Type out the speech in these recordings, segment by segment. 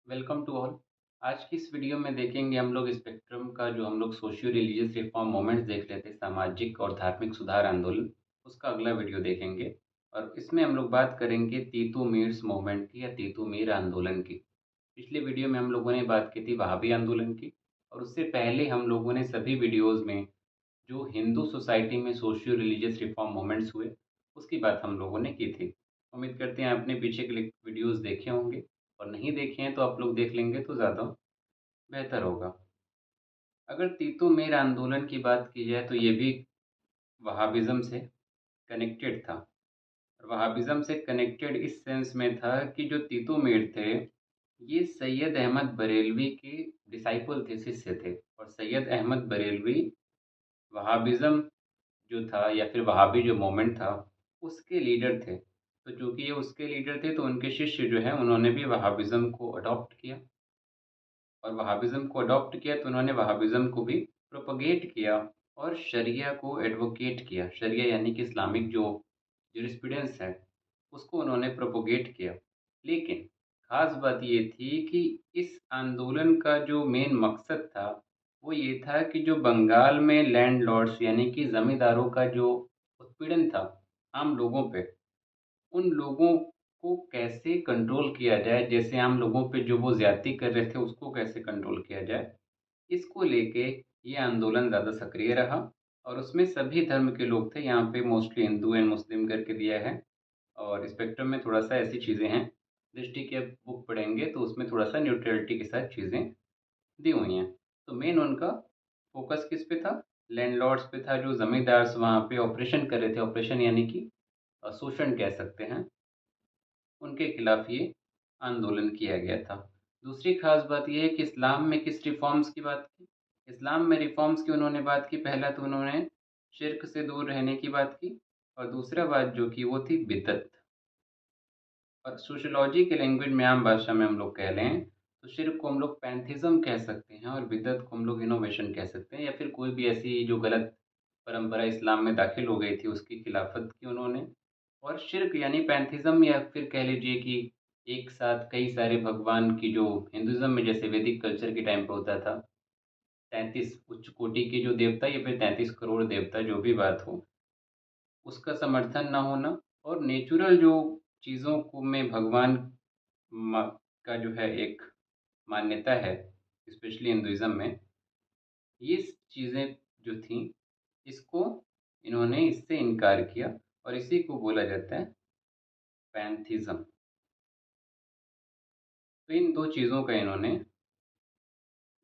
Welcome to all. आज की इस वीडियो में देखेंगे हम लोग स्पेक्ट्रम का जो हम लोग सोशियो रिलीजियस रिफॉर्म मोमेंट्स देख लेते सामाजिक और धार्मिक सुधार आंदोलन, उसका अगला वीडियो देखेंगे। और इसमें हम लोग बात करेंगे तीतू मीर्स मूवमेंट की या तीतू मीर आंदोलन की। पिछले वीडियो में हम लोगों ने बात की थी वहाबी आंदोलन की, और उससे पहले हम लोगों ने सभी वीडियोज़ में जो हिंदू सोसाइटी में सोशियो रिलीजियस रिफॉर्म मोमेंट्स हुए उसकी बात हम लोगों ने की थी। उम्मीद करते हैं आपने पीछे के वीडियोज़ देखे होंगे, और नहीं देखे हैं तो आप लोग देख लेंगे तो ज़्यादा बेहतर होगा। अगर तीतू मीर आंदोलन की बात की जाए तो ये भी वहाबिज़्म से कनेक्टेड था। और वहाबिज़्म से कनेक्टेड इस सेंस में था कि जो तीतू मीर थे, ये सैयद अहमद बरेलवी के डिसाइपल थे, शिष्य थे। और सैयद अहमद बरेलवी वहाबिज़्म जो था या फिर वहाबी जो मूवमेंट था, उसके लीडर थे। तो चूँकि ये उसके लीडर थे तो उनके शिष्य जो हैं उन्होंने भी वहाबिज़्म को अडॉप्ट किया। और वहाबिज़्म को अडॉप्ट किया तो उन्होंने वहाबिज़्म को भी प्रोपगेट किया और शरिया को एडवोकेट किया। शरिया यानी कि इस्लामिक जो जूरिस्प्रूडेंस है, उसको उन्होंने प्रोपगेट किया। लेकिन ख़ास बात ये थी कि इस आंदोलन का जो मेन मकसद था, वो ये था कि जो बंगाल में लैंडलॉर्ड्स यानी कि ज़मींदारों का जो उत्पीड़न था आम लोगों पे, उन लोगों को कैसे कंट्रोल किया जाए, जैसे आम लोगों पे जो वो ज़्यादती कर रहे थे उसको कैसे कंट्रोल किया जाए, इसको लेके ये आंदोलन ज़्यादा सक्रिय रहा। और उसमें सभी धर्म के लोग थे, यहाँ पे मोस्टली हिंदू एंड मुस्लिम करके दिया है। और स्पेक्ट्रम में थोड़ा सा ऐसी चीज़ें हैं, दृष्टि की आप बुक पढ़ेंगे तो उसमें थोड़ा सा न्यूट्रलिटी के साथ चीज़ें दी हुई हैं। तो मेन उनका फोकस किस पे था? लैंडलॉर्ड्स पे था, जो ज़मींदार्स वहाँ पे ऑपरेशन कर रहे थे। ऑपरेशन यानी कि शोषण कह सकते हैं, उनके खिलाफ ये आंदोलन किया गया था। दूसरी खास बात ये है कि इस्लाम में किस रिफॉर्म्स की बात की। इस्लाम में रिफॉर्म्स की उन्होंने बात की। पहला तो उन्होंने शिर्क से दूर रहने की बात की, और दूसरा बात जो की वो थी बिदअत। और सोशियोलॉजी के लैंग्वेज में आम भाषा में हम लोग कह लें तो शिर्क को हम लोग पैंथिज्म कह सकते हैं, और बिदअत को हम लोग इनोवेशन कह सकते हैं, या फिर कोई भी ऐसी जो गलत परंपरा इस्लाम में दाखिल हो गई थी उसकी खिलाफत की उन्होंने। और शिर्क यानी पैंथिज्म, या फिर कह लीजिए कि एक साथ कई सारे भगवान की, जो हिंदुज़्म में जैसे वैदिक कल्चर के टाइम पे होता था, 33 उच्च कोटि के जो देवता या फिर 33 करोड़ देवता, जो भी बात हो, उसका समर्थन ना होना। और नेचुरल जो चीज़ों को में भगवान का जो है एक मान्यता है, स्पेशली हिंदुज़्म में, ये चीज़ें जो थीं, इसको इन्होंने इससे इनकार किया, और इसी को बोला जाता है पैंथिज्म। तो इन दो चीज़ों का इन्होंने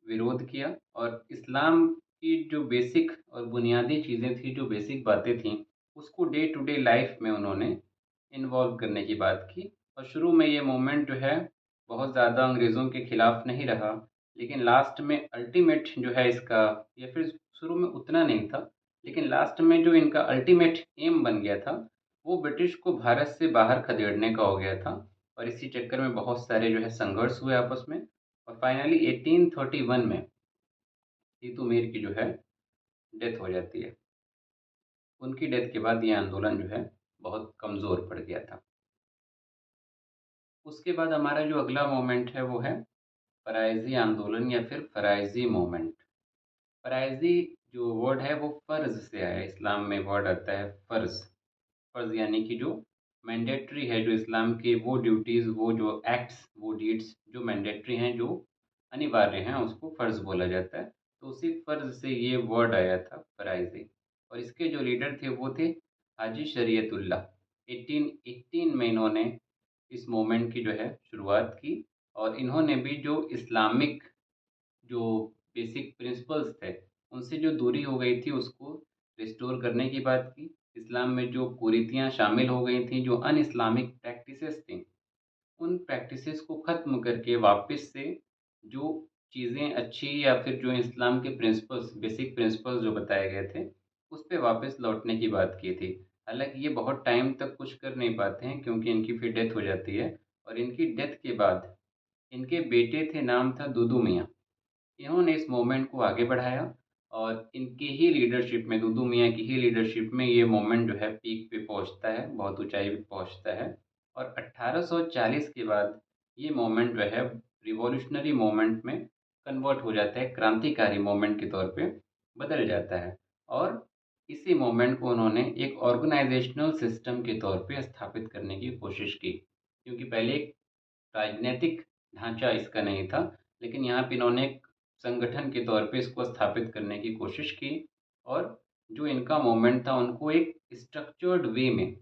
विरोध किया। और इस्लाम की जो बेसिक और बुनियादी चीज़ें थी, जो बेसिक बातें थीं, उसको डे टू डे लाइफ में उन्होंने इन्वॉल्व करने की बात की। और शुरू में ये मूवमेंट जो है बहुत ज़्यादा अंग्रेज़ों के खिलाफ नहीं रहा, लेकिन लास्ट में अल्टीमेट जो है इसका, या फिर शुरू में उतना नहीं था, लेकिन लास्ट में जो इनका अल्टीमेट एम बन गया था, वो ब्रिटिश को भारत से बाहर खदेड़ने का हो गया था। और इसी चक्कर में बहुत सारे जो है संघर्ष हुए आपस में। और फाइनली 1831 में तीतू मीर की जो है डेथ हो जाती है। उनकी डेथ के बाद ये आंदोलन जो है बहुत कमज़ोर पड़ गया था। उसके बाद हमारा जो अगला मोमेंट है वो है फ़राइज़ी आंदोलन या फिर फ़राइज़ी मूवमेंट। फ़राइज़ी जो वर्ड है वो फ़र्ज़ से आया है। इस्लाम में वर्ड आता है फ़र्ज़। फ़र्ज़ यानी कि जो मैंडेटरी है, जो इस्लाम के वो ड्यूटीज़, वो जो एक्ट्स, वो डीड्स जो मैंडेटरी हैं, जो अनिवार्य हैं, उसको फ़र्ज़ बोला जाता है। तो उसी फ़र्ज़ से ये वर्ड आया था फ़राइज़ी। और इसके जो लीडर थे वो थे हाजी शरीयतुल्लाह। 1818 में इन्होंने इस मूवमेंट की जो है शुरुआत की। और इन्होंने भी जो इस्लामिक जो बेसिक प्रिंसिपल्स थे, उनसे जो दूरी हो गई थी उसको रिस्टोर करने की बात की। इस्लाम में जो कुरीतियाँ शामिल हो गई थीं, जो अन-इस्लामिक प्रैक्टिसेस थीं, उन प्रैक्टिसेस को ख़त्म करके वापस से जो चीज़ें अच्छी, या फिर जो इस्लाम के प्रिंसिपल्स, बेसिक प्रिंसिपल्स जो बताए गए थे, उस पे वापस लौटने की बात की थी। हालाँकि ये बहुत टाइम तक कुछ कर नहीं पाते हैं, क्योंकि इनकी फिर डेथ हो जाती है। और इनकी डेथ के बाद इनके बेटे थे, नाम था दुदू मियाँ। इन्होंने इस मूवमेंट को आगे बढ़ाया, और इनकी ही लीडरशिप में, दुदू मियाँ की ही लीडरशिप में ये मूवमेंट जो है पीक पे पहुँचता है, बहुत ऊँचाई पे पहुँचता है। और 1840 के बाद ये मूवमेंट जो है रिवॉल्यूशनरी मूवमेंट में कन्वर्ट हो जाता है, क्रांतिकारी मूवमेंट के तौर पे बदल जाता है। और इसी मूवमेंट को उन्होंने एक ऑर्गेनाइजेशनल सिस्टम के तौर पे स्थापित करने की कोशिश की, क्योंकि पहले एक राजनीतिक ढांचा इसका नहीं था, लेकिन यहाँ पे इन्होंने एक संगठन के तौर पे इसको स्थापित करने की कोशिश की। और जो इनका मूवमेंट था उनको एक स्ट्रक्चर्ड वे में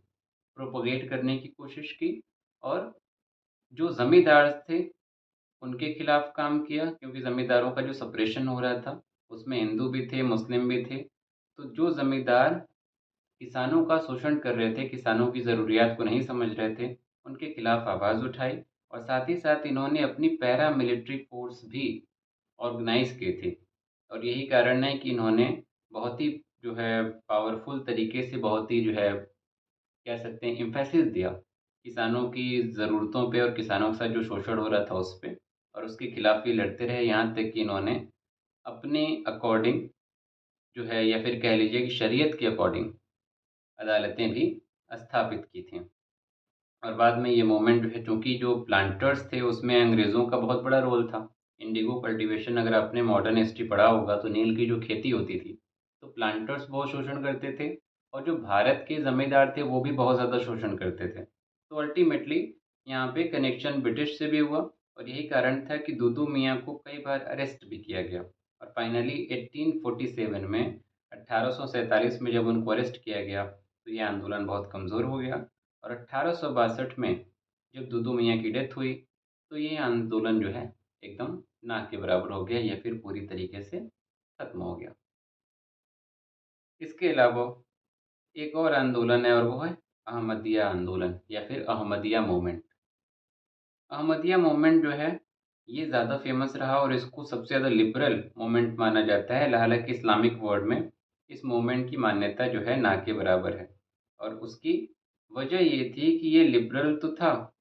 प्रोपोगेट करने की कोशिश की। और जो ज़मींदार थे उनके खिलाफ काम किया, क्योंकि ज़मींदारों का जो सप्रेशन हो रहा था उसमें हिंदू भी थे, मुस्लिम भी थे। तो जो ज़मींदार किसानों का शोषण कर रहे थे, किसानों की ज़रूरियात को नहीं समझ रहे थे, उनके खिलाफ आवाज़ उठाई। और साथ ही साथ इन्होंने अपनी पैरा मिलिट्री फोर्स भी ऑर्गेनाइज़ की थी। और यही कारण है कि इन्होंने बहुत ही जो है पावरफुल तरीके से, बहुत ही जो है कह सकते हैं एम्फेसिस दिया किसानों की ज़रूरतों पे और किसानों के साथ जो शोषण हो रहा था उस पे, और उसके खिलाफ ये लड़ते रहे, यहाँ तक कि इन्होंने अपने अकॉर्डिंग जो है, या फिर कह लीजिए कि शरीयत के अकॉर्डिंग अदालतें भी स्थापित की थीं। और बाद में ये मूवमेंट जो है, चूँकि जो प्लांटर्स थे उसमें अंग्रेज़ों का बहुत बड़ा रोल था। इंडिगो कल्टीवेशन, अगर आपने मॉडर्न हिस्ट्री पढ़ा होगा तो नील की जो खेती होती थी, तो प्लांटर्स बहुत शोषण करते थे। और जो भारत के ज़मींदार थे वो भी बहुत ज़्यादा शोषण करते थे। तो अल्टीमेटली यहाँ पे कनेक्शन ब्रिटिश से भी हुआ, और यही कारण था कि दूदू मियाँ को कई बार अरेस्ट भी किया गया। और फाइनली 1847 में, 1847 में जब उनको अरेस्ट किया गया तो ये आंदोलन बहुत कमज़ोर हो गया। और 1862 में जब दुदू मियाँ की डेथ हुई तो ये आंदोलन जो है एकदम ना के बराबर हो गया, या फिर पूरी तरीके से खत्म हो गया। इसके अलावा एक और आंदोलन है और वो है अहमदिया आंदोलन या फिर अहमदिया मूवमेंट। अहमदिया मूवमेंट जो है ये ज़्यादा फेमस रहा और इसको सबसे ज़्यादा लिबरल मूवमेंट माना जाता है। हालांकि इस्लामिक वर्ल्ड में इस मूवमेंट की मान्यता जो है ना के बराबर है। और उसकी वजह ये थी कि ये लिबरल तो था,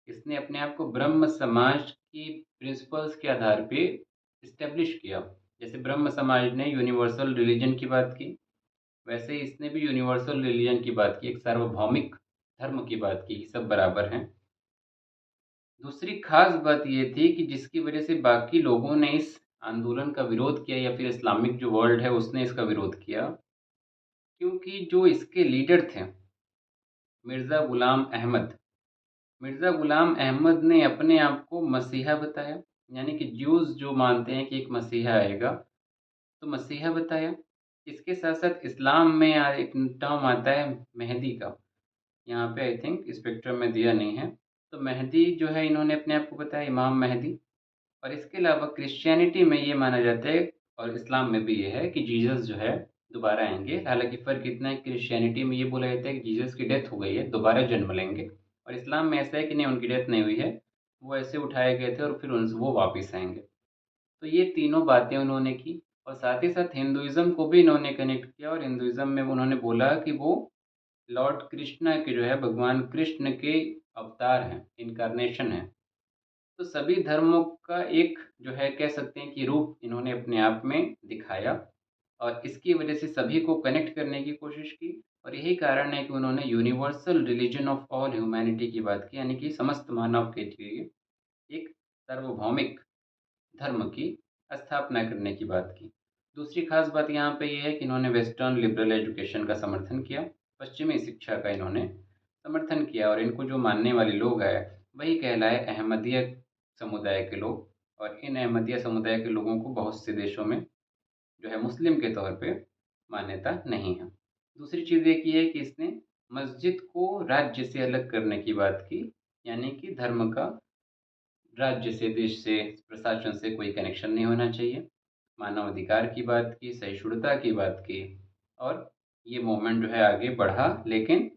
इसने अपने आप को ब्रह्म समाज की प्रिंसिपल्स के आधार पे इस्टेब्लिश किया। जैसे ब्रह्म समाज ने यूनिवर्सल रिलीजन की बात की, वैसे ही इसने भी यूनिवर्सल रिलीजन की बात की, एक सार्वभौमिक धर्म की बात की कि सब बराबर हैं। दूसरी खास बात ये थी कि जिसकी वजह से बाकी लोगों ने इस आंदोलन का विरोध किया, या फिर इस्लामिक जो वर्ल्ड है उसने इसका विरोध किया, क्योंकि जो इसके लीडर थे मिर्ज़ा ग़ुलाम अहमद, मिर्ज़ा ग़ुलाम अहमद ने अपने आप को मसीहा बताया। यानी कि ज्यूज़ जो मानते हैं कि एक मसीहा आएगा, तो मसीहा बताया। इसके साथ-साथ इस्लाम में एक टर्म आता है मेहदी का, यहाँ पे आई थिंक स्पेक्ट्रम में दिया नहीं है। तो मेहदी जो है इन्होंने अपने आप को बताया इमाम मेहदी। और इसके अलावा क्रिश्चियनिटी में ये माना जाता है और इस्लाम में भी ये है कि जीसस जो है दोबारा आएँगे। हालाँकि फ़र्क इतना है, क्रिश्चियनिटी में ये बोला जाता है कि जीसस की डेथ हो गई है, दोबारा जन्म लेंगे। और इस्लाम में ऐसा है कि नहीं, उनकी डेथ नहीं हुई है, वो ऐसे उठाए गए थे और फिर उन वो वापस आएँगे। तो ये तीनों बातें उन्होंने की। और साथ ही साथ हिंदुइज़्म को भी इन्होंने कनेक्ट किया, और हिंदुइज़्म में उन्होंने बोला कि वो लॉर्ड कृष्णा के जो है, भगवान कृष्ण के अवतार हैं, इन्कार्नेशन हैं। तो सभी धर्मों का एक जो है कह सकते हैं कि रूप इन्होंने अपने आप में दिखाया, और इसकी वजह से सभी को कनेक्ट करने की कोशिश की। और यही कारण है कि उन्होंने universal religion of all humanity की बात की, यानी कि समस्त मानव के लिए एक सार्वभौमिक धर्म की स्थापना करने की बात की। दूसरी खास बात यहाँ पे ये है कि इन्होंने वेस्टर्न लिबरल एजुकेशन का समर्थन किया, पश्चिमी शिक्षा का इन्होंने समर्थन किया। और इनको जो मानने वाले लोग आए वही कहलाए अहमदिया समुदाय के लोग। और इन अहमदिया समुदाय के लोगों को बहुत से देशों में जो है मुस्लिम के तौर पे मान्यता नहीं है। दूसरी चीज़ एक ये है कि इसने मस्जिद को राज्य से अलग करने की बात की, यानी कि धर्म का राज्य से, देश से, प्रशासन से कोई कनेक्शन नहीं होना चाहिए। मानव अधिकार की बात की, सहिष्णुता की बात की। और ये मूवमेंट जो है आगे बढ़ा, लेकिन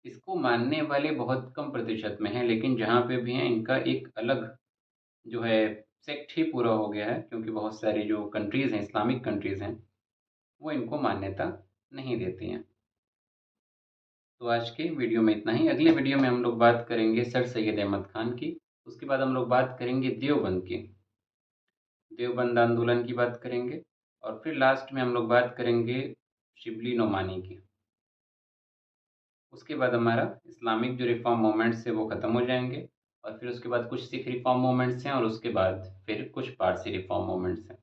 इसको मानने वाले बहुत कम प्रतिशत में हैं, लेकिन जहाँ पे भी हैं इनका एक अलग जो है सेक्ट ही पूरा हो गया है, क्योंकि बहुत सारी जो कंट्रीज़ हैं, इस्लामिक कंट्रीज़ हैं, वो इनको मान्यता नहीं देती हैं। तो आज के वीडियो में इतना ही। अगले वीडियो में हम लोग बात करेंगे सर सैयद अहमद खान की। उसके बाद हम लोग बात करेंगे देवबंद की, देवबंद आंदोलन की बात करेंगे। और फिर लास्ट में हम लोग बात करेंगे शिबली नोमानी की। उसके बाद हमारा इस्लामिक जो रिफॉर्म मूवमेंट्स है वो ख़त्म हो जाएंगे। और फिर उसके बाद कुछ सिख रिफॉर्म मूवमेंट्स हैं और उसके बाद फिर कुछ पारसी रिफॉर्म मूवमेंट्स हैं।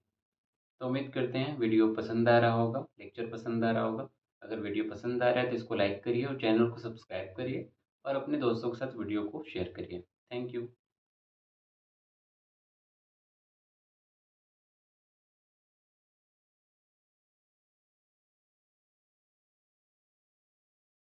तो उम्मीद करते हैं वीडियो पसंद आ रहा होगा, लेक्चर पसंद आ रहा होगा। अगर वीडियो पसंद आ रहा है तो इसको लाइक करिए और चैनल को सब्सक्राइब करिए और अपने दोस्तों के साथ वीडियो को शेयर करिए। Thank you.